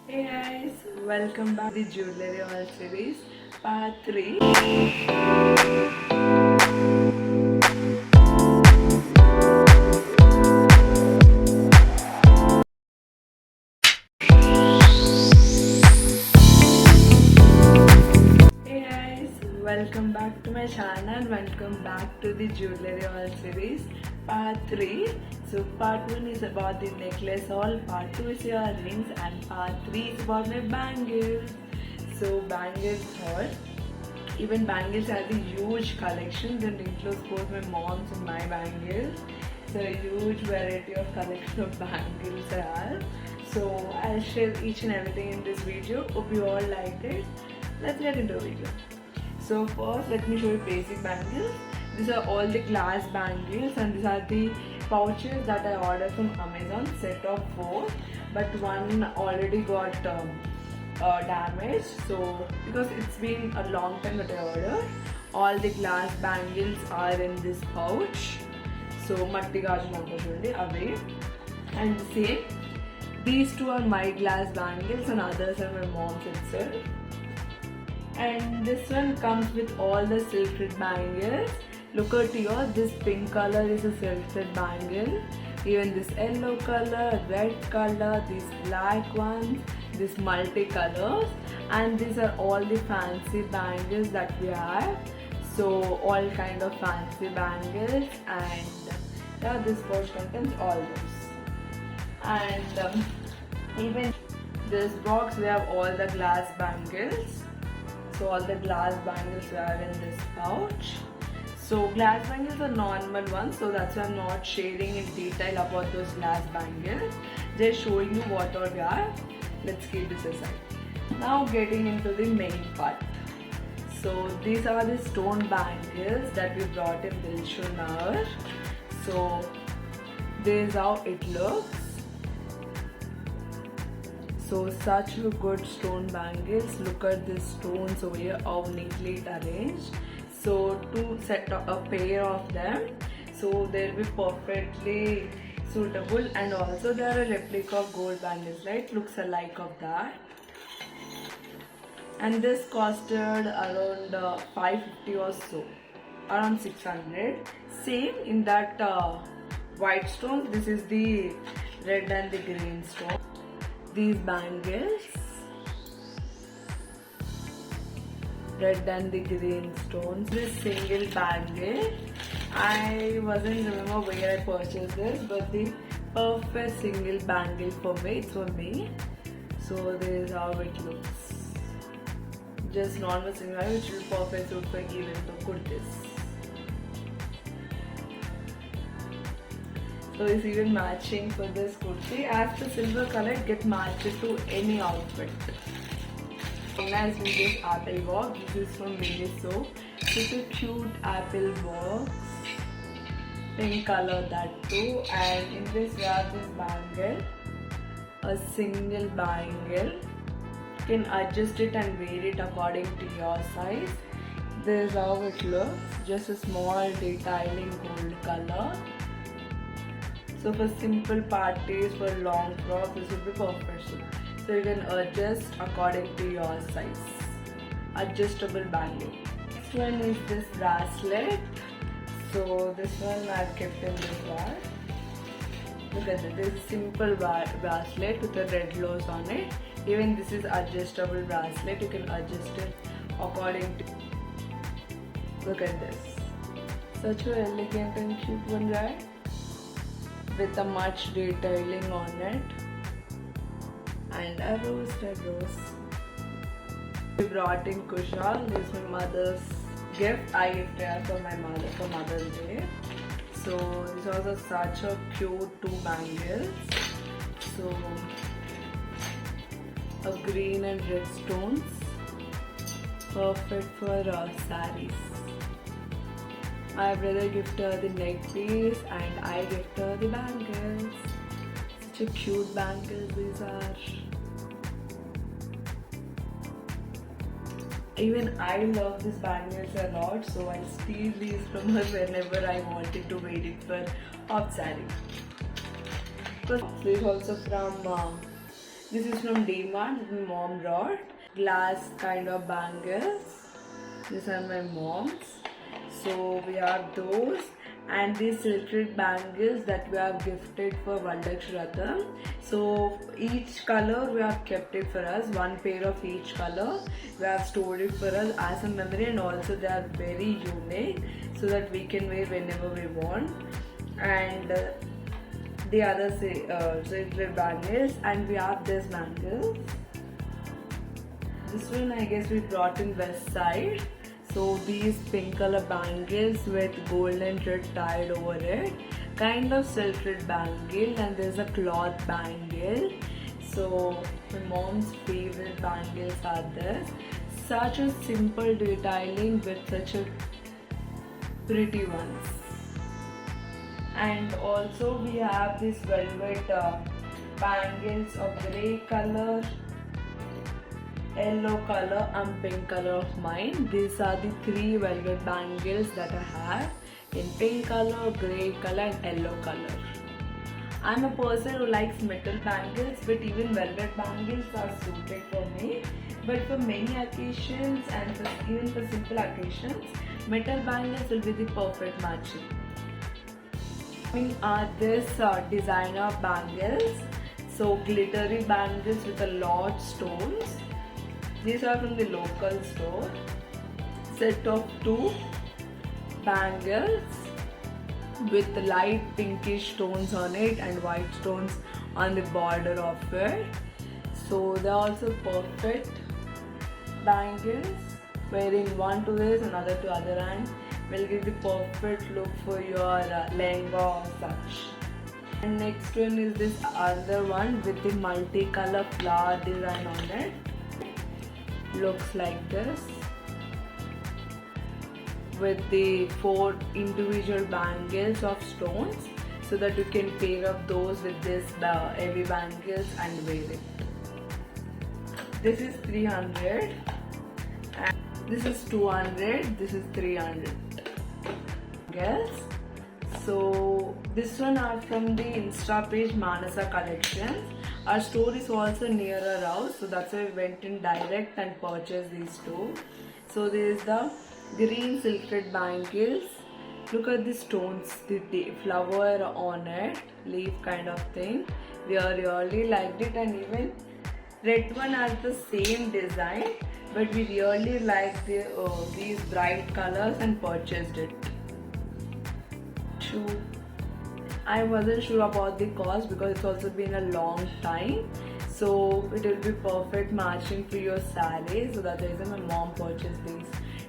Hey guys, welcome back to the Jewelry Haul series, part 3. Hey guys, welcome back to my channel, welcome back to the Jewelry Haul series, part 3. So part 1 is about the necklace haul, part 2 is earrings, and part 3 is about my bangles. So bangles haul. Even bangles has a huge collection that includes both my mom's and my bangles. So a huge variety of collection of bangles I have. So I'll share each and everything in this video. Hope you all liked it. Let's get into the video. So first let me show you basic bangles. These are all the glass bangles and these are the pouches that I ordered from Amazon, set of 4, but one already got damaged. So because it's been a long time that I ordered, all the glass bangles are in this pouch. So matti gajulu anta chudandi away, and same these two are my glass bangles and others are my mom's itself. And this one comes with all the silk thread bangles. Look at here, this pink color is a silk thread bangle. Even this yellow color, red color, these black ones, these multi-colors, and these are all the fancy bangles that we have. So all kind of fancy bangles, and yeah, this pouch contains all those. And even this box we have all the glass bangles. So all the glass bangles we have in this pouch. So glass bangles are normal ones, so that's why I'm not sharing in detail about those glass bangles. Just showing you what all we have. Let's keep this aside. Now getting into the main part. So these are the stone bangles that we brought in Dilshunagar. So this is how it looks. So such a good stone bangles. Look at these stones over here, how neatly it arranged. So to set a pair of them, so they'll be perfectly suitable, and also they are a replica of gold bangles, right? Looks alike of that. And this costed around 550 or so, around 600. Same in that white stone. This is the red and the green stone. These bangles, red and the green stones. This single bangle, I wasn't remember where I purchased this, but the perfect single bangle for me. It's for me. So this is how it looks. Just normal single bangle, which will perfect suit for event or kurtis. So it's even matching for this kurti. As the silver color, it gets matched to any outfit. Nice with this apple box. This is from Miniso. It's a cute apple box. Pink color that too. And in this we have this bangle. A single bangle. You can adjust it and wear it according to your size. This is how it looks. Just a small detailing gold color. So for simple parties, for long frocks, this would be perfect. So you can adjust according to your size. Adjustable bangle. Next one is this bracelet. So this one I've kept in this bag. Look at this. This is simple bracelet with the red rose on it. Even this is adjustable bracelet. You can adjust it according to. Look at this. Such an elegant and cute one, right? With a much detailing on it, and a rose, red rose. We brought in Kushal. This is my mother's gift. I gifted her for my mother for Mother's Day. So this was such a cute two bangles. So a green and red stones, perfect for saris. My brother gifted her the neck piece and I gifted her the bangles. Such a cute bangles these are. Even I love these bangles a lot, so I steal these from her whenever I wanted to wear it for hot saree. This is also from This is from DMart. My mom brought glass kind of bangles. These are my mom's. So we have those, and these silk bangles that we have gifted for Vardakshratham. So each color we have kept it for us, one pair of each color. We have stored it for us as a memory, and also they are very unique so that we can wear whenever we want. And the other silk bangles, and we have this bangles. This one I guess we brought in West Side. So these pink color bangles with gold and red tied over it, kind of silk thread bangle, and there's a cloth bangle. So my mom's favorite bangles are this. Such a simple detailing with such a pretty ones. And also we have this velvet bangles of grey color, yellow color and pink color of mine. These are the three velvet bangles that I have in pink color, grey color and yellow color. I'm a person who likes metal bangles, but even velvet bangles are suited for me. But for many occasions and even for simple occasions, metal bangles will be the perfect matching. Are this designer bangles, so glittery bangles with a lot stones. These are from the local store. Set of 2 bangles with light pinkish stones on it and white stones on the border of it. So they are also perfect bangles. Wearing one to this, another to other hand will give the perfect look for your lehenga or such. And next one is this other one with the multicolor flower design on it. Looks like this with the 4 individual bangles of stones, so that you can pair up those with this heavy bangles and wear it. This is 300 and this is 200. This is 300 bangles. So this one are from the Insta page Manasa Collections. Our store is also near our house, so that's why we went in direct and purchased these 2. So there is the green silk thread bangles. Look at the stones, the flower on it, leaf kind of thing. We really liked it, and even red one has the same design, but we really liked these bright colors and purchased it. I wasn't sure about the cost because it's also been a long time, so it will be perfect matching for your saree. So that's the reason my mom purchased these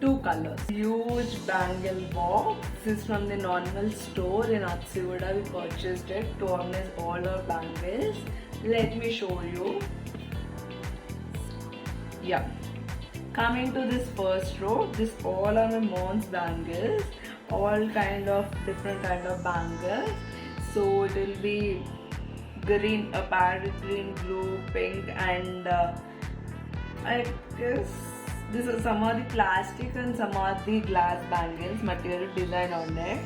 2 colors. Huge bangle box. This is from the normal store in Atsivoda. We purchased it to organize all our bangles. Let me show you. Yeah. Coming to this first row, this all are my mom's bangles. All different kind of bangles. So it will be green, parrot green, blue, pink, and I guess this is some of the plastic and some of the glass bangles, material design on it.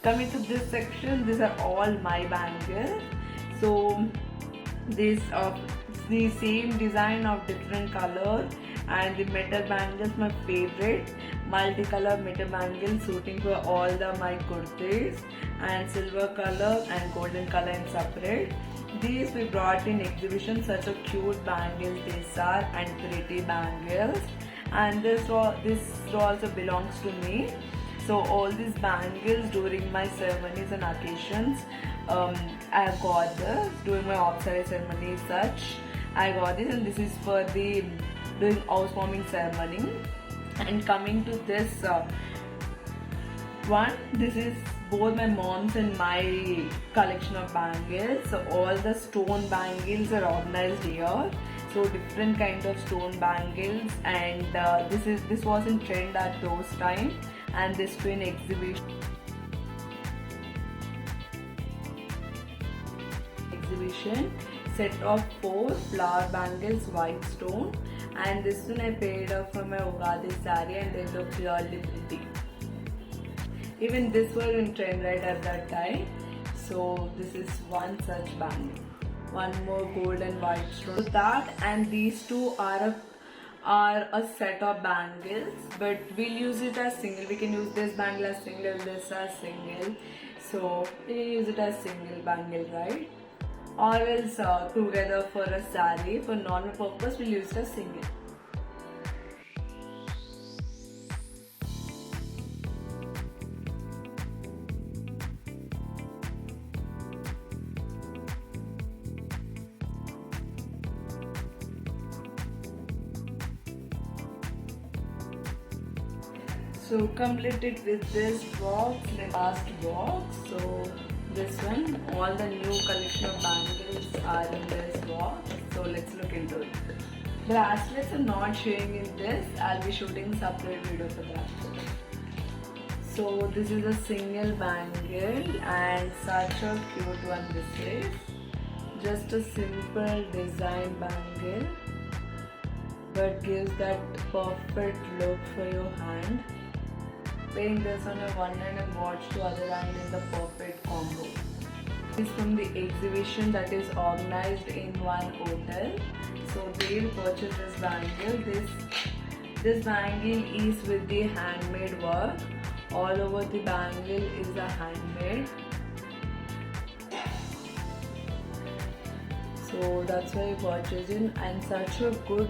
Coming to this section, these are all my bangles. So these are the same design of different color, and the metal bangles my favorite. Multicolor metal bangles suiting for all my kurtis, and silver color and golden color in separate. These we brought in exhibition. Such a cute bangles these are, and pretty bangles. And this also belongs to me. So all these bangles during my ceremonies and occasions, I got this during my Apsara ceremony. Such I got this, and this is for the doing housewarming ceremony. And coming to this one, this is both my mom's and my collection of bangles. So all the stone bangles are organized here. So different kinds of stone bangles, and this was in trend at those times, and this to an exhibition. Set of 4 flower bangles, white stone, and this one I paid off for my Ugadi saree, and they look really pretty. Even this was in trend right at that time. So this is one such bangle. one more gold and white stone. So that and these two are a set of bangles, but we'll use it as single. We can use this bangle as single, this as single. So we can use it as single bangle, right? Or else together for a saree. For normal purpose, we'll use it as single. So completed with this box, the last box. So this one, all the new collection of bangles are in this box. So let's look into it. Bracelets are not showing in this. I'll be shooting separate video for that. So this is a single bangle and such a cute one this is. Just a simple design bangle, but gives that perfect look for your hand. Playing this on your one hand and watch to other hand is the perfect combo. This is from the exhibition that is organized in one hotel. So they will purchase this bangle. This bangle is with the handmade work. All over the bangle is a handmade. So that's why you purchase it, and such a good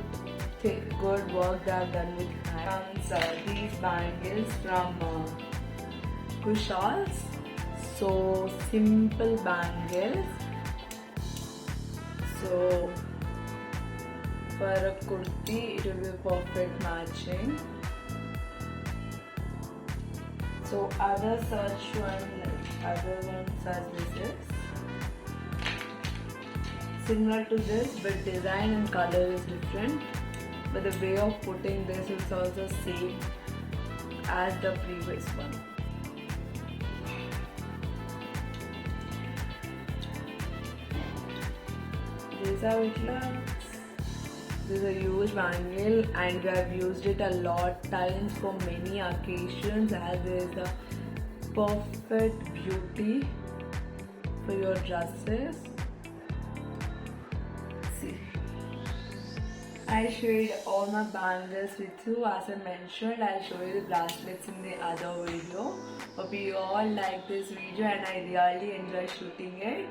work they have done with hands. These bangles from Kushal's. So simple bangles. So for a kurti, it will be perfect matching. So other ones are this is similar to this, but design and color is different. But the way of putting this is also same as the previous one. This is how it looks. This is a huge bangle and we have used it a lot times for many occasions, as there is a perfect beauty for your dresses. See, I showed all my bangles with you. As I mentioned, I'll show you the bracelets in the other video. Hope you all like this video and I really enjoy shooting it.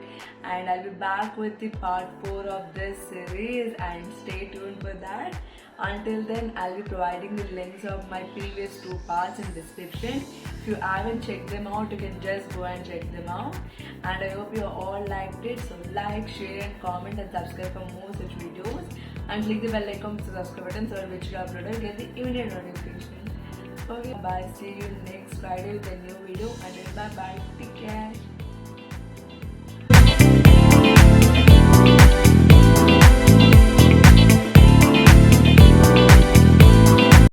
And I'll be back with the part 4 of this series, and stay tuned for that. Until then, I'll be providing the links of my previous 2 parts in description. If you haven't checked them out, you can just go and check them out. And I hope you all liked it. So like, share and comment and subscribe for more such videos. And click the bell icon to subscribe button so which you upload get the immediate notification. Okay, bye. See you next Friday with a new video. And bye bye. Take care.